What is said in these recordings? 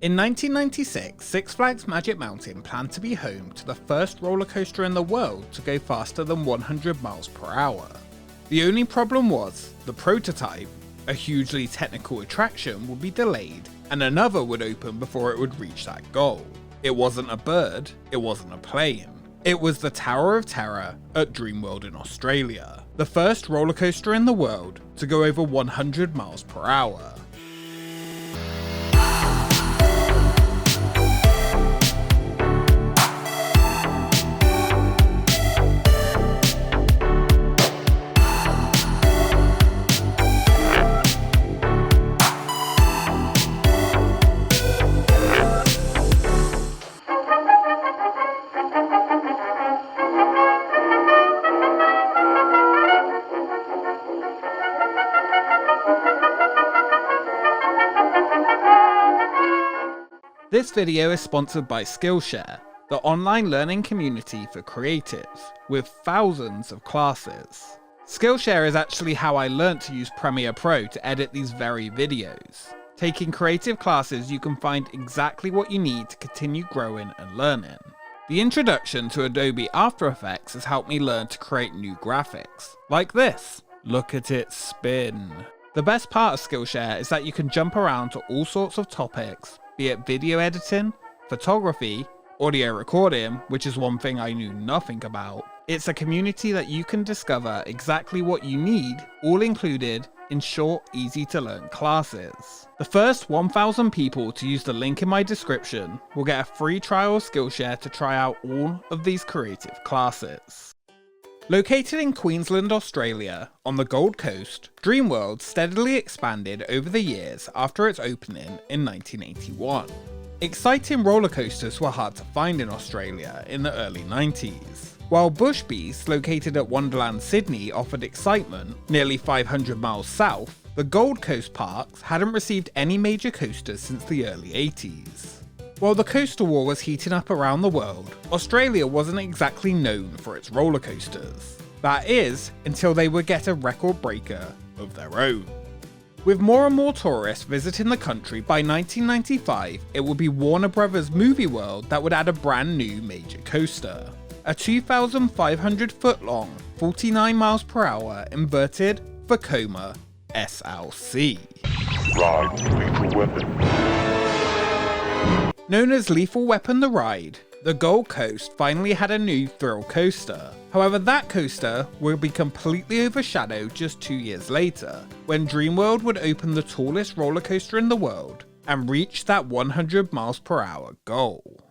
In 1996, Six Flags Magic Mountain planned to be home to the first roller coaster in the world to go faster than 100 miles per hour. The only problem was, the prototype, a hugely technical attraction, would be delayed and another would open before it would reach that goal. It wasn't a bird, it wasn't a plane. It was the Tower of Terror at Dreamworld in Australia, the first roller coaster in the world to go over 100 miles per hour. This video is sponsored by Skillshare, the online learning community for creatives, with thousands of classes. Skillshare is actually how I learnt to use Premiere Pro to edit these very videos. Taking creative classes, you can find exactly what you need to continue growing and learning. The introduction to Adobe After Effects has helped me learn to create new graphics, like this. Look at it spin. The best part of Skillshare is that you can jump around to all sorts of topics, be it video editing, photography, audio recording, which is one thing I knew nothing about. It's a community that you can discover exactly what you need, all included in short, easy to learn classes. The first 1,000 people to use the link in my description will get a free trial of Skillshare to try out all of these creative classes. Located in Queensland, Australia, on the Gold Coast, Dreamworld steadily expanded over the years after its opening in 1981. Exciting roller coasters were hard to find in Australia in the early 90s. While Bush Beast, located at Wonderland Sydney, offered excitement nearly 500 miles south, the Gold Coast parks hadn't received any major coasters since the early 80s. While the coaster war was heating up around the world, Australia wasn't exactly known for its roller coasters. That is, until they would get a record breaker of their own. With more and more tourists visiting the country, by 1995 it would be Warner Bros. Movie World that would add a brand new major coaster. A 2,500 foot long, 49 miles per hour inverted Vekoma SLC. Ride Lethal Weapon. Known as Lethal Weapon the Ride, the Gold Coast finally had a new thrill coaster. However, that coaster would be completely overshadowed just 2 years later, when Dreamworld would open the tallest roller coaster in the world and reach that 100 miles per hour goal.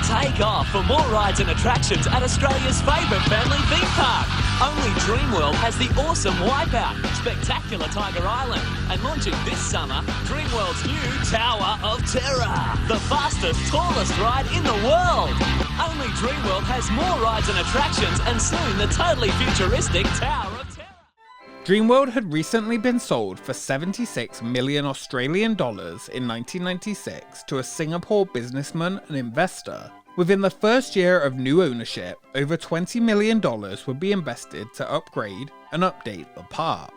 Take off for more rides and attractions at Australia's favourite family theme park. Only Dreamworld has the awesome Wipeout, spectacular Tiger Island, and launching this summer, Dreamworld's new Tower of Terror, the fastest, tallest ride in the world. Only Dreamworld has more rides and attractions, and soon the totally futuristic Tower of Terror. Dreamworld had recently been sold for 76 million Australian dollars in 1996 to a Singapore businessman and investor. Within the first year of new ownership, over $20 million would be invested to upgrade and update the park.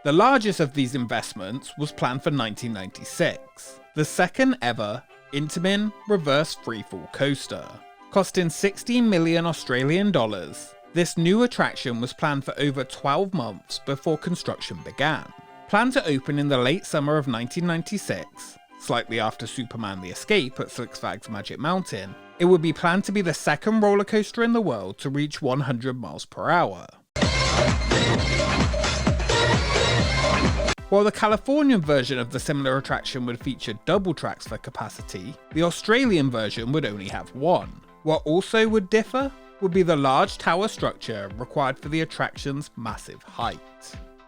The largest of these investments was planned for 1996, the second ever Intamin reverse freefall coaster. Costing 16 million Australian dollars, this new attraction was planned for over 12 months before construction began. Planned to open in the late summer of 1996, slightly after Superman the Escape at Six Flags Magic Mountain, it would be planned to be the second roller coaster in the world to reach 100 miles per hour. While the Californian version of the similar attraction would feature double tracks for capacity, the Australian version would only have one. What also would differ would be the large tower structure required for the attraction's massive height.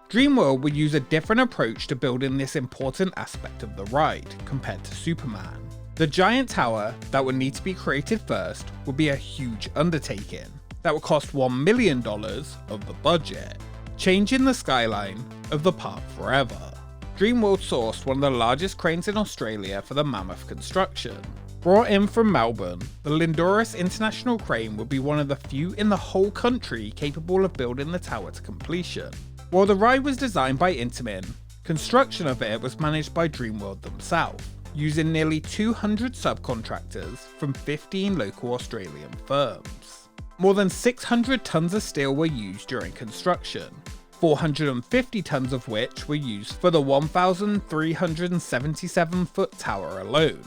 Dreamworld would use a different approach to building this important aspect of the ride compared to Superman. The giant tower that would need to be created first would be a huge undertaking that would cost $1 million of the budget, changing the skyline of the park forever. Dreamworld sourced one of the largest cranes in Australia for the mammoth construction. Brought in from Melbourne, the Lindoris International Crane would be one of the few in the whole country capable of building the tower to completion. While the ride was designed by Intamin, construction of it was managed by Dreamworld themselves. using nearly 200 subcontractors from 15 local Australian firms. More than 600 tons of steel were used during construction, 450 tons of which were used for the 1,377-foot tower alone.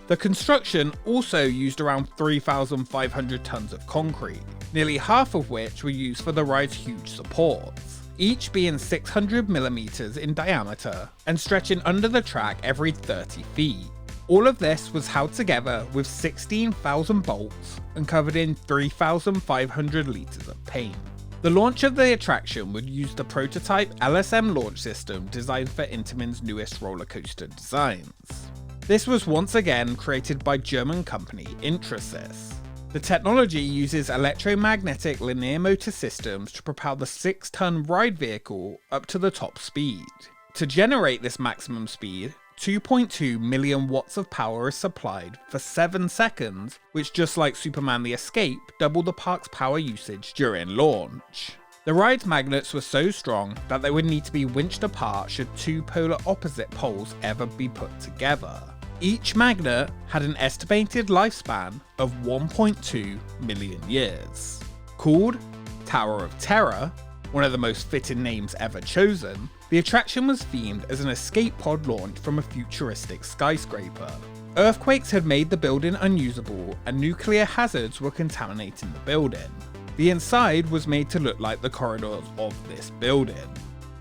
The construction also used around 3,500 tons of concrete, nearly half of which were used for the ride's huge supports, each being 600mm in diameter and stretching under the track every 30 feet. All of this was held together with 16,000 bolts and covered in 3,500 litres of paint. The launch of the attraction would use the prototype LSM launch system designed for Intamin's newest roller coaster designs. This was once again created by German company Intrasys. The technology uses electromagnetic linear motor systems to propel the 6-ton ride vehicle up to the top speed. To generate this maximum speed, 2.2 million watts of power is supplied for 7 seconds, which, just like Superman the Escape, doubled the park's power usage during launch. The ride's magnets were so strong that they would need to be winched apart should two polar opposite poles ever be put together. Each magnet had an estimated lifespan of 1.2 million years. Called Tower of Terror, one of the most fitting names ever chosen, the attraction was themed as an escape pod launch from a futuristic skyscraper. Earthquakes had made the building unusable and nuclear hazards were contaminating the building. The inside was made to look like the corridors of this building.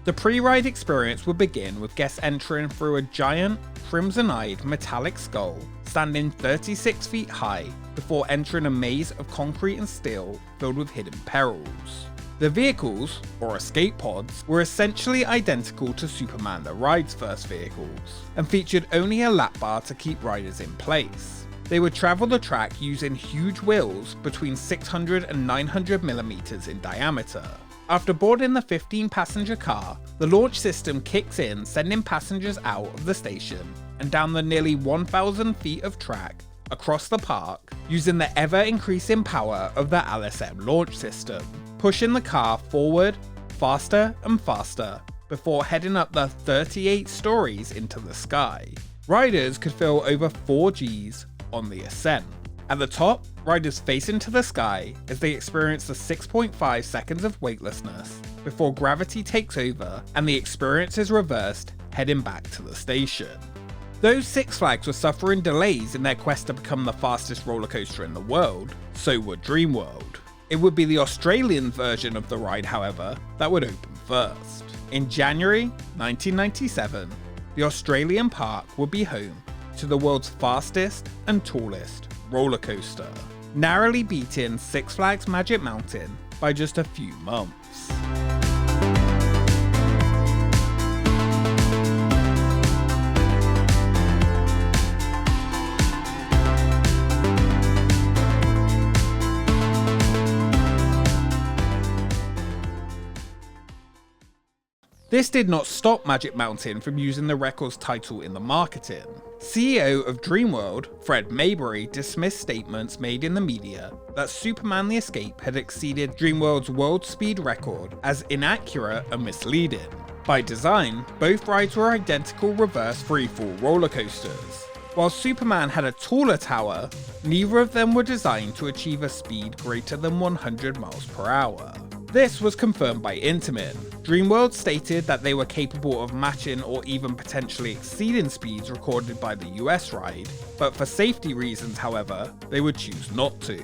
The pre-ride experience would begin with guests entering through a giant, crimson-eyed metallic skull standing 36 feet high before entering a maze of concrete and steel filled with hidden perils. The vehicles, or escape pods, were essentially identical to Superman the Ride's first vehicles, and featured only a lap bar to keep riders in place. They would travel the track using huge wheels between 600 and 900mm in diameter. After boarding the 15-passenger car, the launch system kicks in, sending passengers out of the station and down the nearly 1,000 feet of track across the park using the ever-increasing power of the LSM launch system, pushing the car forward faster and faster before heading up the 38 stories into the sky. Riders could feel over 4 Gs on the ascent. At the top, riders face into the sky as they experience the 6.5 seconds of weightlessness before gravity takes over and the experience is reversed, heading back to the station. Though Six Flags were suffering delays in their quest to become the fastest roller coaster in the world, so would Dreamworld. It would be the Australian version of the ride, however, that would open first. In January 1997, the Australian park would be home to the world's fastest and tallest roller coaster, narrowly beating Six Flags Magic Mountain by just a few months. This did not stop Magic Mountain from using the record's title in the marketing. CEO of Dreamworld, Fred Maybury, dismissed statements made in the media that Superman the Escape had exceeded Dreamworld's world speed record as inaccurate and misleading. By design, both rides were identical reverse freefall roller coasters. While Superman had a taller tower, neither of them were designed to achieve a speed greater than 100 miles per hour. This was confirmed by Intamin. Dreamworld stated that they were capable of matching or even potentially exceeding speeds recorded by the US ride, but for safety reasons, however, they would choose not to.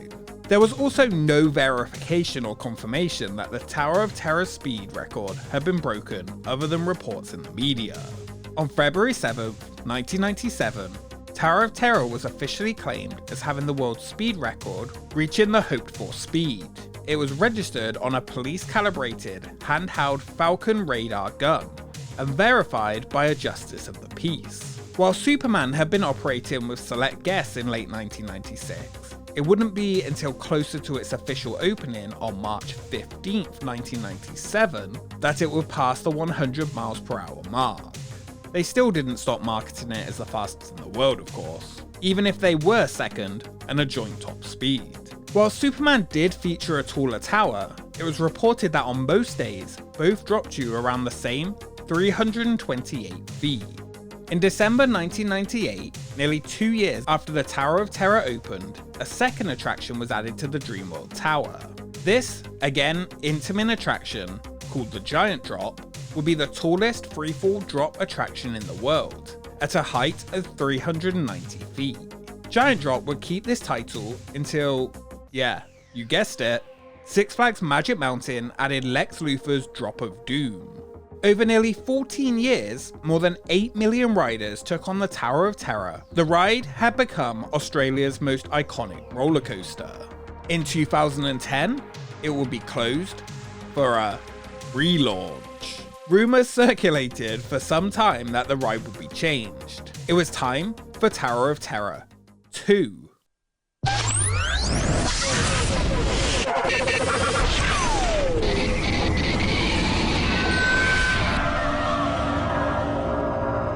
There was also no verification or confirmation that the Tower of Terror's speed record had been broken other than reports in the media. On February 7, 1997, Tower of Terror was officially claimed as having the world's speed record, reaching the hoped-for speed. It was registered on a police-calibrated, handheld Falcon radar gun, and verified by a Justice of the Peace. While Superman had been operating with select guests in late 1996, it wouldn't be until closer to its official opening on March 15, 1997, that it would pass the 100 miles per hour mark. They still didn't stop marketing it as the fastest in the world, of course, even if they were second and a joint top speed. While Superman did feature a taller tower, it was reported that on most days, both dropped you around the same 328 feet. In December 1998, nearly 2 years after the Tower of Terror opened, a second attraction was added to the Dreamworld Tower. This, again, Intamin attraction, called the Giant Drop, will be the tallest freefall drop attraction in the world, at a height of 390 feet. Giant Drop would keep this title until, yeah, you guessed it, Six Flags Magic Mountain added Lex Luthor's Drop of Doom. Over nearly 14 years, more than 8 million riders took on the Tower of Terror. The ride had become Australia's most iconic roller coaster. In 2010, it will be closed for a relaunch. Rumours circulated for some time that the ride would be changed. It was time for Tower of Terror 2.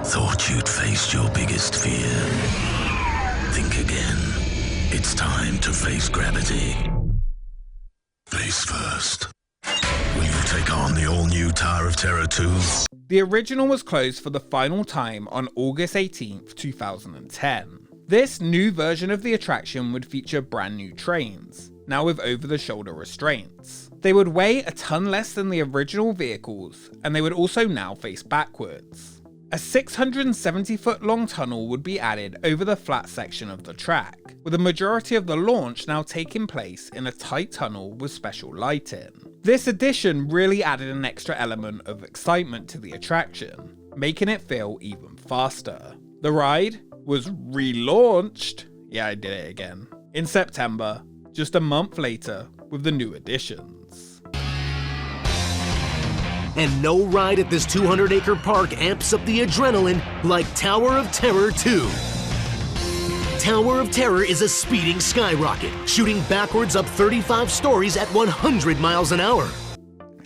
Thought you'd faced your biggest fear. Think again. It's time to face gravity. Face first. Will you take on the all-new Tower of Terror 2? The original was closed for the final time on August 18th, 2010. This new version of the attraction would feature brand new trains, now with over-the-shoulder restraints. They would weigh a ton less than the original vehicles, and they would also now face backwards. A 670-foot long tunnel would be added over the flat section of the track, with the majority of the launch now taking place in a tight tunnel with special lighting. This addition really added an extra element of excitement to the attraction, making it feel even faster. The ride was relaunched, yeah I did it again, in September, just a month later with the new additions. And no ride at this 200-acre park amps up the adrenaline like Tower of Terror 2. Tower of Terror is a speeding skyrocket, shooting backwards up 35 stories at 100 miles an hour.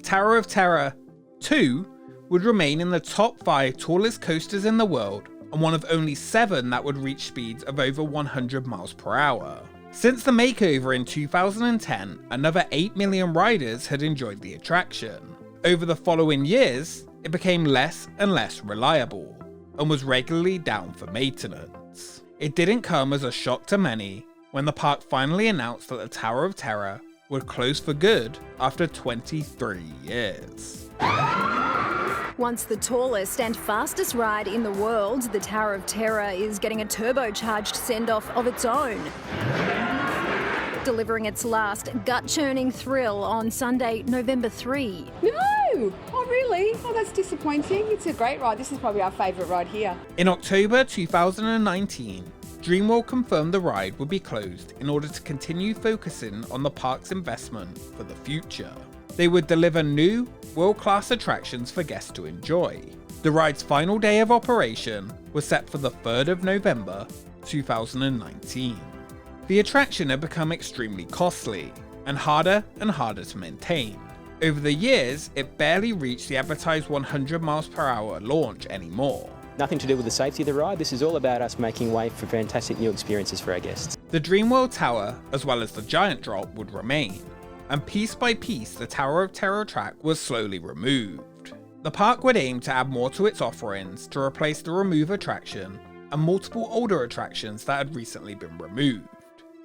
Tower of Terror 2 would remain in the top 5 tallest coasters in the world, and one of only 7 that would reach speeds of over 100 miles per hour. Since the makeover in 2010, another 8 million riders had enjoyed the attraction. Over the following years, it became less and less reliable, and was regularly down for maintenance. It didn't come as a shock to many when the park finally announced that the Tower of Terror would close for good after 23 years. Once the tallest and fastest ride in the world, the Tower of Terror is getting a turbocharged send-off of its own, delivering its last gut-churning thrill on Sunday, November 3. No! Oh, really? Oh, that's disappointing. It's a great ride. This is probably our favourite ride here. In October 2019, Dreamworld confirmed the ride would be closed in order to continue focusing on the park's investment for the future. They would deliver new, world-class attractions for guests to enjoy. The ride's final day of operation was set for the 3rd of November 2019. The attraction had become extremely costly, and harder to maintain. Over the years, it barely reached the advertised 100 miles per hour launch anymore. Nothing to do with the safety of the ride, this is all about us making way for fantastic new experiences for our guests. The Dreamworld Tower, as well as the Giant Drop, would remain, and piece by piece the Tower of Terror track was slowly removed. The park would aim to add more to its offerings to replace the remove attraction and multiple older attractions that had recently been removed,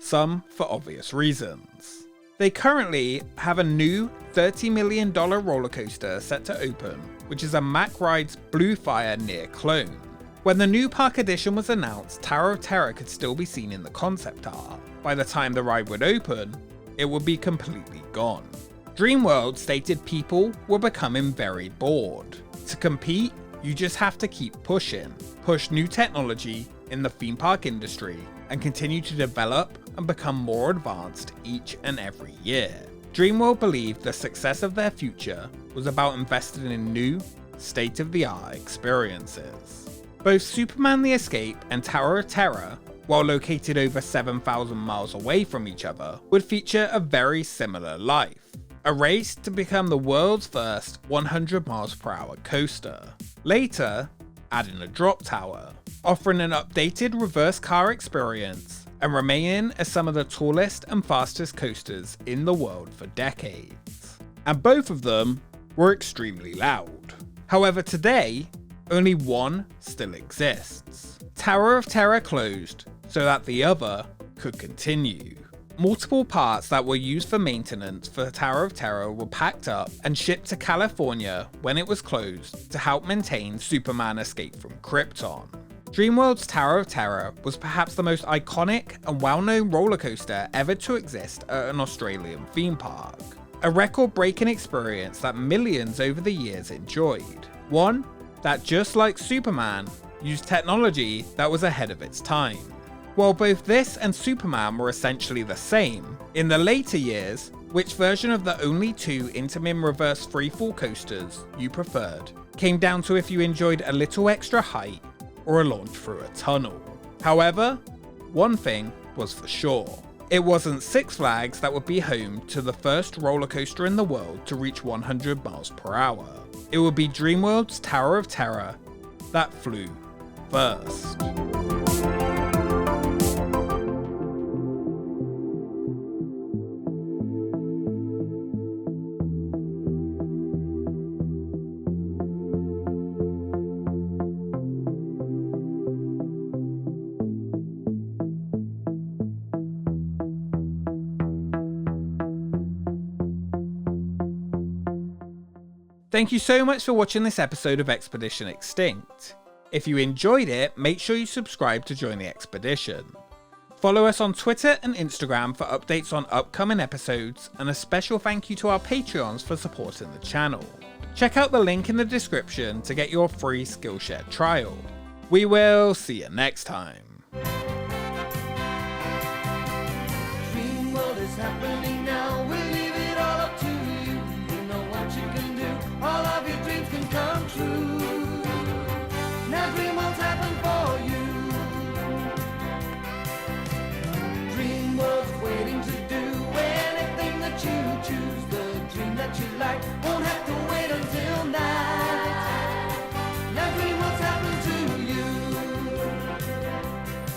some for obvious reasons. They currently have a new $30 million roller coaster set to open, which is a Mack Rides Blue Fire near clone. When the new park addition was announced, Tower of Terror could still be seen in the concept art. By the time the ride would open, it would be completely gone. Dreamworld stated people were becoming very bored. To compete, you just have to keep pushing, push new technology in the theme park industry, and continue to develop and become more advanced each and every year. Dreamworld believed the success of their future was about investing in new, state-of-the-art experiences. Both Superman the Escape and Tower of Terror, while located over 7,000 miles away from each other, would feature a very similar life. A race to become the world's first 100 miles per hour coaster. Later, adding a drop tower, offering an updated reverse car experience, and remaining as some of the tallest and fastest coasters in the world for decades. And both of them were extremely loud. However, today, Only one still exists. Tower of Terror closed so that the other could continue. Multiple parts that were used for maintenance for Tower of Terror were packed up and shipped to California when it was closed to help maintain Superman Escape from Krypton. Dreamworld's Tower of Terror was perhaps the most iconic and well-known roller coaster ever to exist at an Australian theme park. A record-breaking experience that millions over the years enjoyed. One that, just like Superman, used technology that was ahead of its time. While both this and Superman were essentially the same, in the later years, which version of the only two Intamin reverse freefall coasters you preferred came down to if you enjoyed a little extra height or a launch through a tunnel. However, one thing was for sure. It wasn't Six Flags that would be home to the first roller coaster in the world to reach 100 miles per hour. It would be Dreamworld's Tower of Terror that flew first. Thank you so much for watching this episode of Expedition Extinct. If you enjoyed it, make sure you subscribe to join the expedition. Follow us on Twitter and Instagram for updates on upcoming episodes, and a special thank you to our Patreons for supporting the channel. Check out the link in the description to get your free Skillshare trial. We will see you next time.